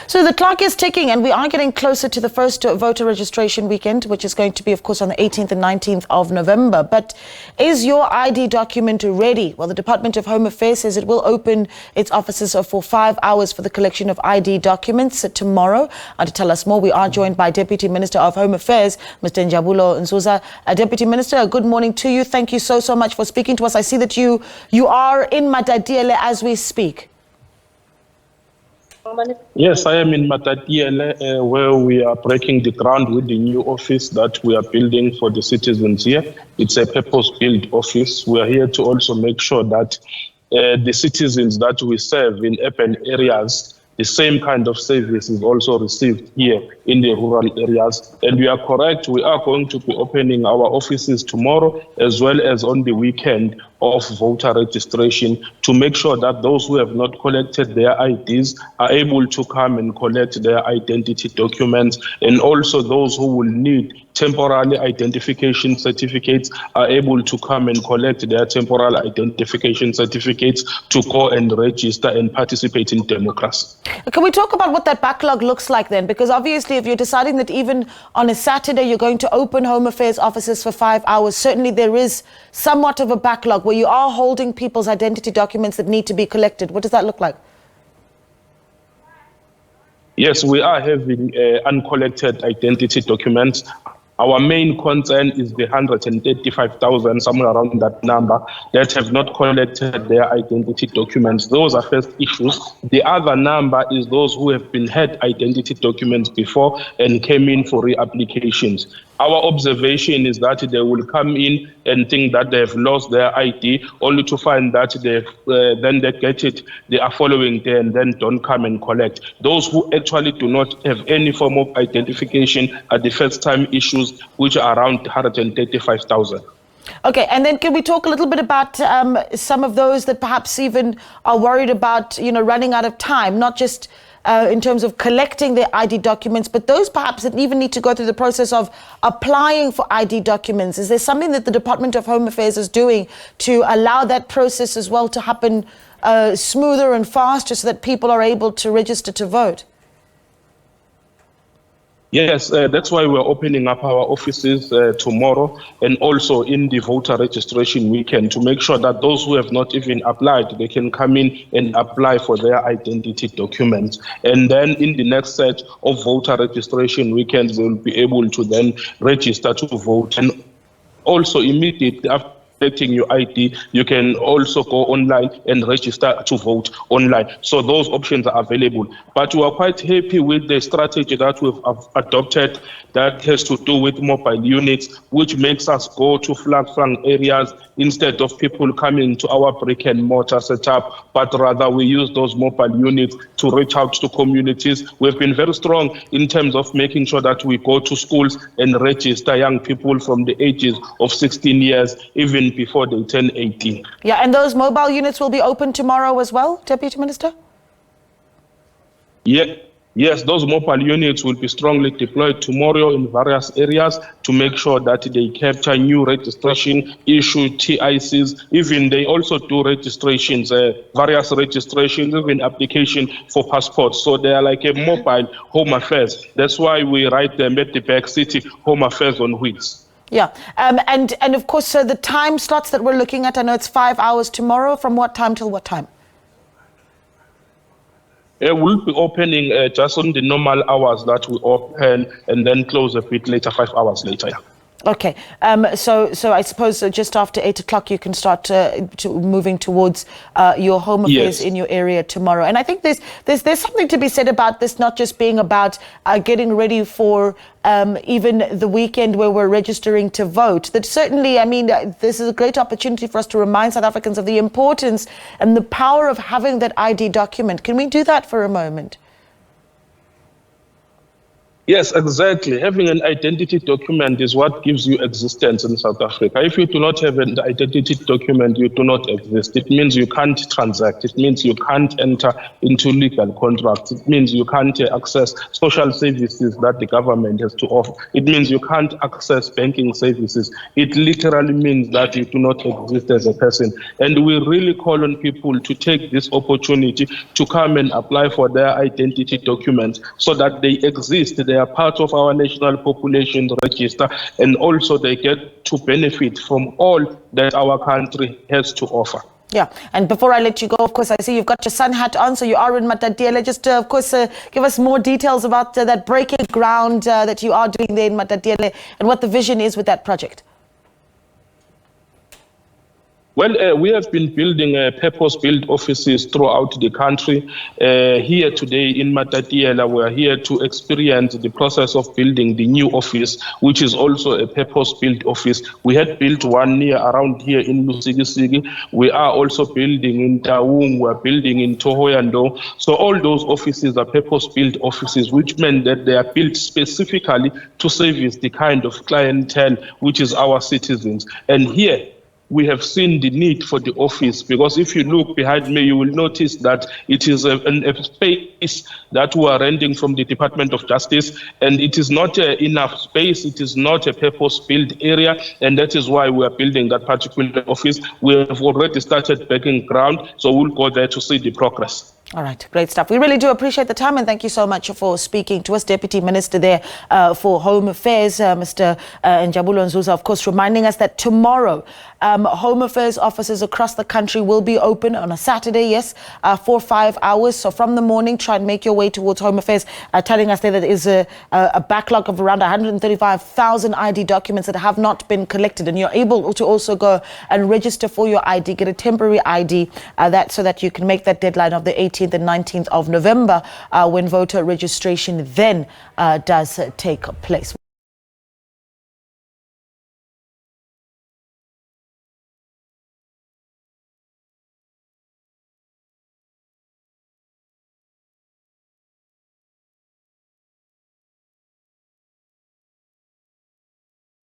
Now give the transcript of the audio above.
So the clock is ticking and we are getting closer to the first voter registration weekend, which is going to be, of course, on the 18th and 19th of November. But is your ID document ready? Well, the Department of Home Affairs says it will open its offices for 5 hours for the collection of ID documents tomorrow. And to tell us more, we are joined by Deputy Minister of Home Affairs, Mr. Njabulo Nzuza. Deputy Minister, good morning to you. Thank you so much for speaking to us. I see that you are in Matatiele as we speak. Yes, I am in Matatiele, where we are breaking the ground with the new office that we are building for the citizens here. It's a purpose-built office. We are here to also make sure that the citizens that we serve in urban areas, the same kind of service is also received here in the rural areas. And we are correct, we are going to be opening our offices tomorrow as well as on the weekend of voter registration to make sure that those who have not collected their IDs are able to come and collect their identity documents, and also those who will need temporary identification certificates are able to come and collect their temporary identification certificates to go and register and participate in democracy. Can we talk about what that backlog looks like then? Because obviously if you're deciding that even on a Saturday you're going to open Home Affairs offices for 5 hours, certainly there is somewhat of a backlog where you are holding people's identity documents that need to be collected. What does that look like? Yes, we are having uncollected identity documents. Our main concern is the 135,000, somewhere around that number, that have not collected their identity documents. Those are first issues. The other number is those who have had identity documents before and came in for reapplications. Our observation is that they will come in and think that they have lost their ID, only to find that then they get it the following day and then don't come and collect. Those who actually do not have any form of identification are the first-time issues, which are around 135,000. Okay, and then can we talk a little bit about some of those that perhaps even are worried about, running out of time, not just in terms of collecting their ID documents, but those perhaps that even need to go through the process of applying for ID documents? Is there something that the Department of Home Affairs is doing to allow that process as well to happen smoother and faster so that people are able to register to vote? Yes, that's why we're opening up our offices tomorrow and also in the voter registration weekend to make sure that those who have not even applied, they can come in and apply for their identity documents. And then in the next set of voter registration weekends, they will be able to then register to vote. And also immediately after collecting your ID, you can also go online and register to vote online. So those options are available. But we are quite happy with the strategy that we've adopted that has to do with mobile units, which makes us go to flag-flung areas instead of people coming to our brick and mortar setup, but rather we use those mobile units to reach out to communities. We've been very strong in terms of making sure that we go to schools and register young people from the ages of 16 years, even before they turn 18. Yeah, and those mobile units will be open tomorrow as well, Deputy Minister? Yeah. Yes, those mobile units will be strongly deployed tomorrow in various areas to make sure that they capture new registration, issue TICs, even they also do registrations, various registrations, even application for passports. So they are like a mobile home affairs. That's why we write them at the back city, home affairs on wheels. Yeah, and of course, so the time slots that we're looking at, I know it's 5 hours tomorrow. From what time till what time? We'll be opening just on the normal hours that we open and then close a bit later, 5 hours later. Yeah. Okay, so I suppose just after 8 o'clock you can start moving towards your home affairs in your area tomorrow. And I think there's something to be said about this, not just being about getting ready for even the weekend where we're registering to vote. That certainly, I mean, this is a great opportunity for us to remind South Africans of the importance and the power of having that ID document. Can we do that for a moment? Yes, exactly. Having an identity document is what gives you existence in South Africa. If you do not have an identity document, you do not exist. It means you can't transact. It means you can't enter into legal contracts. It means you can't access social services that the government has to offer. It means you can't access banking services. It literally means that you do not exist as a person. And we really call on people to take this opportunity to come and apply for their identity documents so that they exist. They are part of our national population register, and also they get to benefit from all that our country has to offer. Yeah, and before I let you go, of course, I see you've got your sun hat on, so you are in Matatiele. Just, of course, give us more details about that breaking ground that you are doing there in Matatiele and what the vision is with that project. Well, we have been building purpose-built offices throughout the country. Here today in Matatiele, we are here to experience the process of building the new office, which is also a purpose-built office. We had built one near around here in Lusigisigi. We are also building in Taung, we are building in Tohoyando. So all those offices are purpose-built offices, which meant that they are built specifically to service the kind of clientele which is our citizens. And here, we have seen the need for the office, because if you look behind me, you will notice that it is a space that we are renting from the Department of Justice, and it is not enough space. It is not a purpose-built area, and that is why we are building that particular office. We have already started breaking ground, so we'll go there to see the progress. All right, great stuff. We really do appreciate the time, and thank you so much for speaking to us, Deputy Minister there for Home Affairs, Mr. Njabulo Nzuza, of course, reminding us that tomorrow Home Affairs offices across the country will be open on a Saturday, yes, for 5 hours. So from the morning, try and make your way towards Home Affairs, telling us there that there is a backlog of around 135,000 ID documents that have not been collected, and you're able to also go and register for your ID, get a temporary ID, so that you can make that deadline of the 18th and 19th of November when voter registration then does take place.